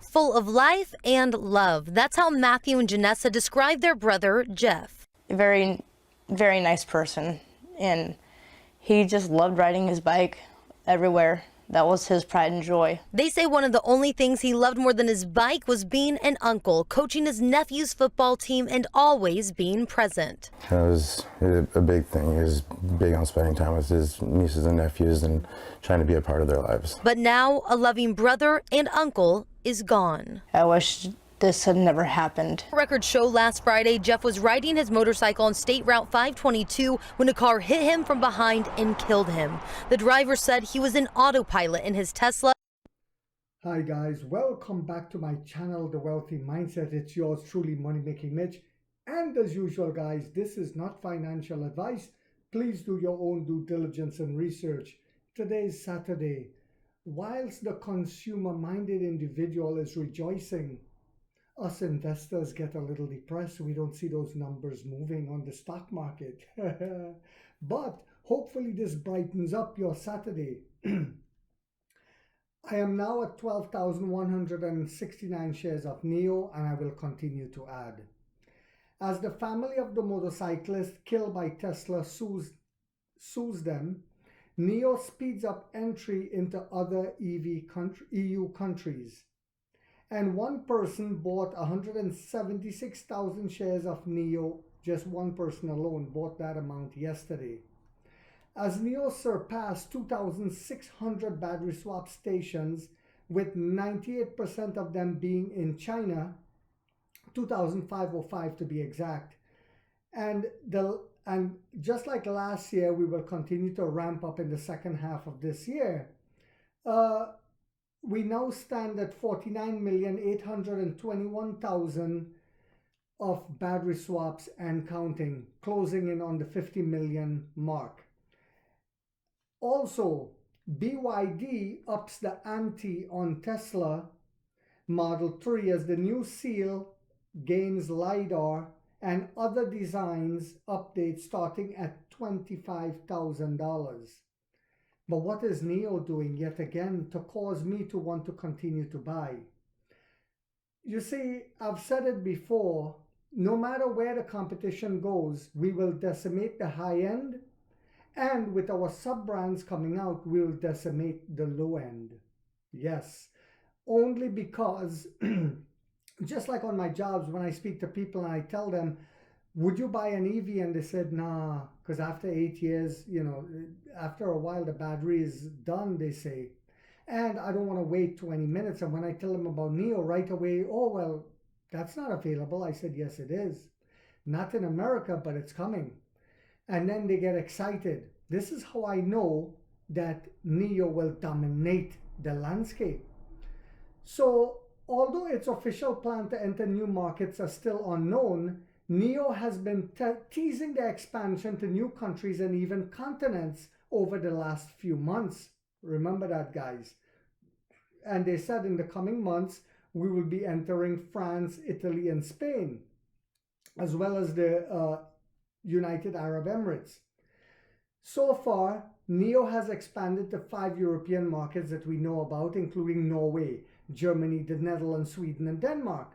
full of life and love. That's how Matthew and Janessa describe their brother, Jeff. Very, very nice person, and he just loved riding his bike everywhere. That was his pride and joy. They say one of the only things he loved more than his bike was being an uncle, coaching his nephew's football team and always being present. It was a big thing. He was big on spending time with his nieces and nephews and trying to be a part of their lives. But now a loving brother and uncle is gone. I wish this had never happened. Records show last Friday, Jeff was riding his motorcycle on State Route 522 when a car hit him from behind and killed him. The driver said he was in autopilot in his Tesla. Hi guys, welcome back to my channel, The Wealthy Mindset. It's yours truly, Money Making Mitch. And as usual guys, this is not financial advice. Please do your own due diligence and research. Today is Saturday. Whilst the consumer-minded individual is rejoicing, us investors get a little depressed. We don't see those numbers moving on the stock market. But hopefully this brightens up your Saturday. I am now at 12,169 shares of NIO, and I will continue to add. As the family of the motorcyclist killed by Tesla sues them, NIO speeds up entry into other EU countries. And one person bought 176,000 shares of NIO. Just one person alone bought that amount yesterday. As NIO surpassed 2,600 battery swap stations, with 98% of them being in China, 2,505 to be exact. And just like last year, we will continue to ramp up in the second half of this year. We now stand at 49,821,000 of battery swaps and counting, closing in on the 50 million mark. Also, BYD ups the ante on Tesla Model 3 as the new seal gains LiDAR and other designs updates starting at $25,000. But what is NIO doing yet again to cause me to want to continue to buy? You see, I've said it before, no matter where the competition goes, we will decimate the high end, and with our sub-brands coming out, we will decimate the low end. Yes, only because, just like on my jobs, when I speak to people and I tell them, would you buy an EV? And they said, nah, because after 8 years, after a while, the battery is done, they say. And I don't want to wait 20 minutes. And when I tell them about NIO right away, oh, well, that's not available. I said, yes, it is. Not in America, but it's coming. And then they get excited. This is how I know that NIO will dominate the landscape. So although its official plan to enter new markets are still unknown, NIO has been teasing the expansion to new countries and even continents over the last few months. Remember that, guys. And they said in the coming months, we will be entering France, Italy, and Spain, as well as the United Arab Emirates. So far, NIO has expanded to 5 European markets that we know about, including Norway, Germany, the Netherlands, Sweden, and Denmark.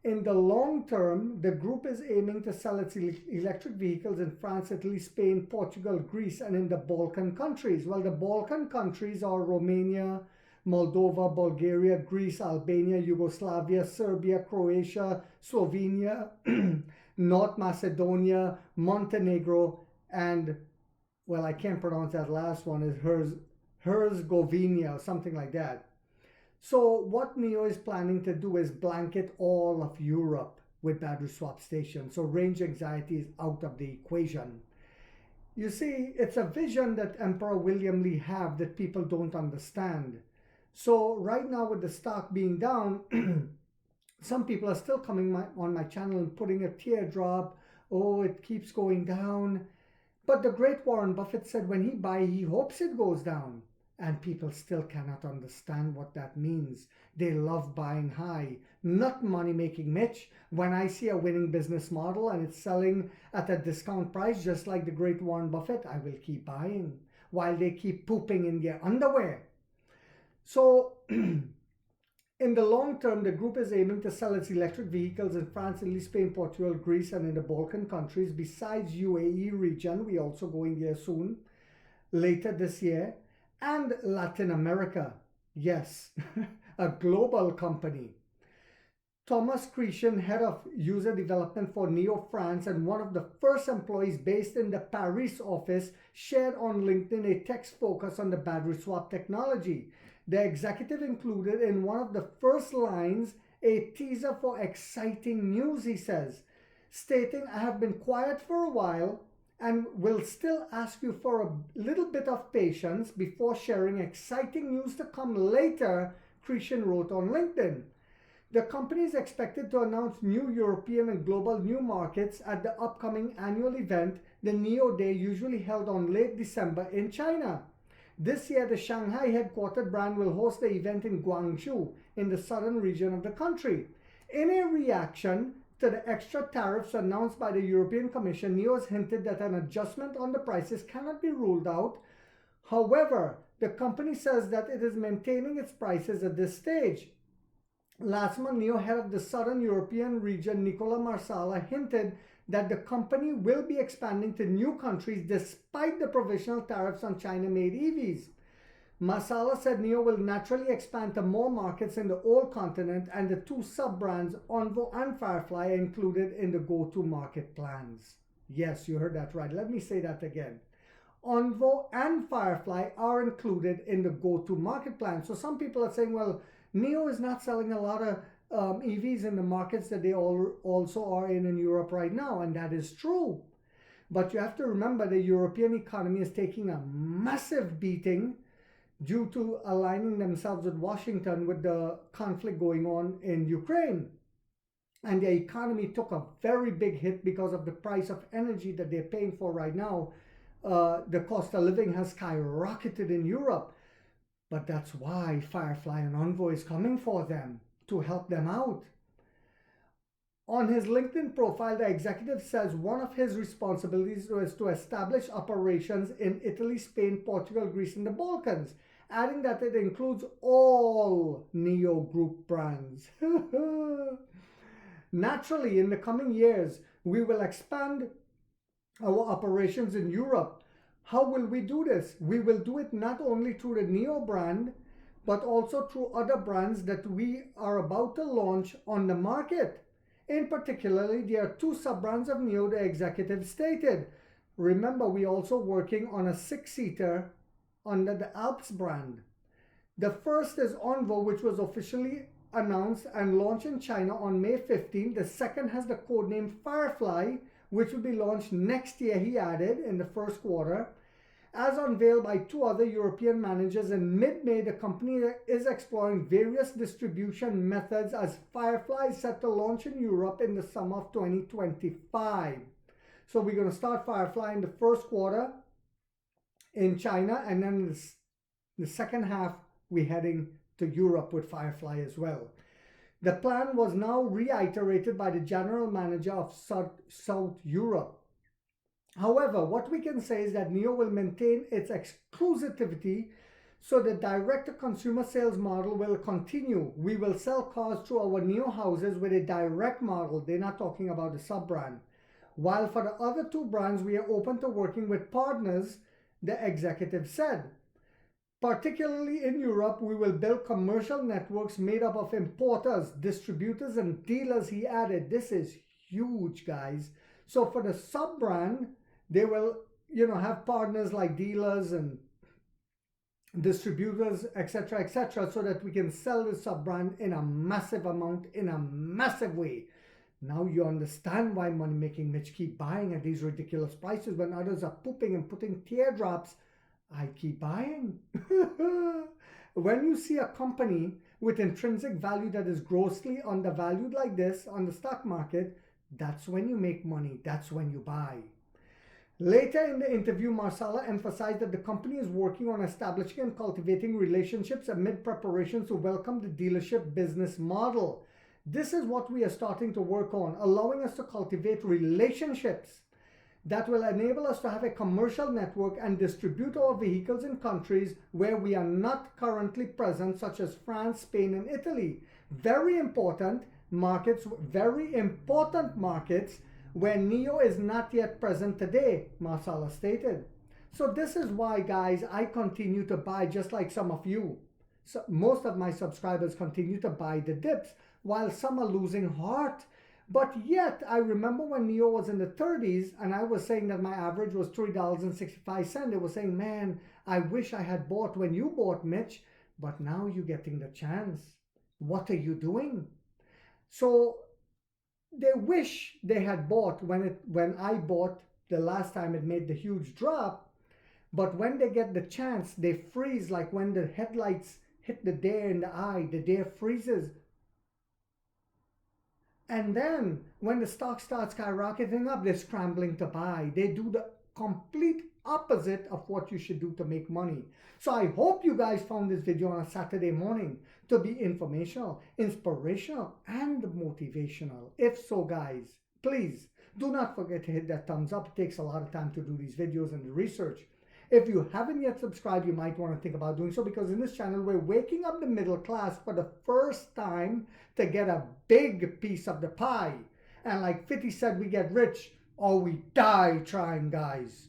In the long term, the group is aiming to sell its electric vehicles in France, Italy, Spain, Portugal, Greece, and in the Balkan countries. Well, the Balkan countries are Romania, Moldova, Bulgaria, Greece, Albania, Yugoslavia, Serbia, Croatia, Slovenia, North Macedonia, Montenegro, and, well, I can't pronounce that last one, is Herzegovina or something like that. So what NIO is planning to do is blanket all of Europe with battery swap stations. So range anxiety is out of the equation. You see, it's a vision that Emperor William Lee had that people don't understand. So right now with the stock being down, some people are still coming on my channel and putting a teardrop. Oh, it keeps going down. But the great Warren Buffett said when he buys, he hopes it goes down. And people still cannot understand what that means. They love buying high, not money making Mitch. When I see a winning business model and it's selling at a discount price, just like the great Warren Buffett, I will keep buying while they keep pooping in their underwear. So In the long term, the group is aiming to sell its electric vehicles in France, Italy, Spain, Portugal, Greece, and in the Balkan countries. Besides UAE region, we also going there soon, later this year, and Latin America. Yes, a global company. Thomas Christian, head of user development for NIO France and one of the first employees based in the Paris office, shared on LinkedIn a text focus on the battery swap technology. The executive included in one of the first lines a teaser for exciting news, he says, stating, "I have been quiet for a while and will still ask you for a little bit of patience before sharing exciting news to come later," Christian wrote on LinkedIn. The company is expected to announce new European and global new markets at the upcoming annual event, the NIO Day, usually held on late December in China. This year, the Shanghai headquartered brand will host the event in Guangzhou, in the southern region of the country. In a reaction to the extra tariffs announced by the European Commission, NIO has hinted that an adjustment on the prices cannot be ruled out. However, the company says that it is maintaining its prices at this stage. Last month, NIO head of the Southern European region, Nicola Marsala, hinted that the company will be expanding to new countries despite the provisional tariffs on China-made EVs. Marsala said NIO will naturally expand to more markets in the old continent, and the two sub-brands, Onvo and Firefly, are included in the go-to-market plans. Yes, you heard that right. Let me say that again. Onvo and Firefly are included in the go-to-market plan. So some people are saying, well, NIO is not selling a lot of EVs in the markets that they also are in Europe right now, and that is true. But you have to remember the European economy is taking a massive beating due to aligning themselves with Washington with the conflict going on in Ukraine. And the economy took a very big hit because of the price of energy that they're paying for right now. The cost of living has skyrocketed in Europe. But that's why Firefly and Onvo is coming for them, to help them out. On his LinkedIn profile, the executive says one of his responsibilities was to establish operations in Italy, Spain, Portugal, Greece, and the Balkans, adding that it includes all NIO Group brands. Naturally, in the coming years, we will expand our operations in Europe. How will we do this? We will do it not only through the NIO brand, but also through other brands that we are about to launch on the market. In particular, there are two sub-brands of NIO, the executive stated. Remember, we're also working on a 6-seater under the Alps brand. The first is Onvo, which was officially announced and launched in China on May 15. The second has the codename Firefly, which will be launched next year, he added, in the first quarter. As unveiled by two other European managers in mid-May, the company is exploring various distribution methods as Firefly is set to launch in Europe in the summer of 2025. So we're going to start Firefly in the first quarter in China, and then the second half we're heading to Europe with Firefly as well. The plan was now reiterated by the general manager of South Europe. However, what we can say is that NIO will maintain its exclusivity, so the direct-to-consumer sales model will continue. We will sell cars through our NIO houses with a direct model. They're not talking about the sub-brand. While for the other two brands, we are open to working with partners, the executive said. Particularly in Europe, we will build commercial networks made up of importers, distributors, and dealers, he added. This is huge, guys. So for the sub-brand, they will, have partners like dealers and distributors, etc., so that we can sell the sub-brand in a massive amount, in a massive way. Now you understand why money-making Mitch keep buying at these ridiculous prices when others are pooping and putting teardrops. I keep buying. When you see a company with intrinsic value that is grossly undervalued like this on the stock market, that's when you make money. That's when you buy. Later in the interview, Marsala emphasized that the company is working on establishing and cultivating relationships amid preparations to welcome the dealership business model. This is what we are starting to work on, allowing us to cultivate relationships. that will enable us to have a commercial network and distribute our vehicles in countries where we are not currently present, such as France, Spain, and Italy. Very important markets where NIO is not yet present today, Marsala stated. So this is why, guys, I continue to buy, just like some of you. So most of my subscribers continue to buy the dips, while some are losing heart. But yet, I remember when NIO was in the 30s, and I was saying that my average was $3.65. They were saying, man, I wish I had bought when you bought, Mitch, but now you're getting the chance. What are you doing? So they wish they had bought when I bought the last time it made the huge drop, but when they get the chance, they freeze, like when the headlights hit the deer in the eye, the deer freezes. And then when the stock starts skyrocketing up, they're scrambling to buy. They do the complete opposite of what you should do to make money. So I hope you guys found this video on a Saturday morning to be informational, inspirational, and motivational. If so, guys, please do not forget to hit that thumbs up. It takes a lot of time to do these videos and the research. If you haven't yet subscribed, you might want to think about doing so, because in this channel, we're waking up the middle class for the first time to get a big piece of the pie. And like 50 said, we get rich or we die trying, guys.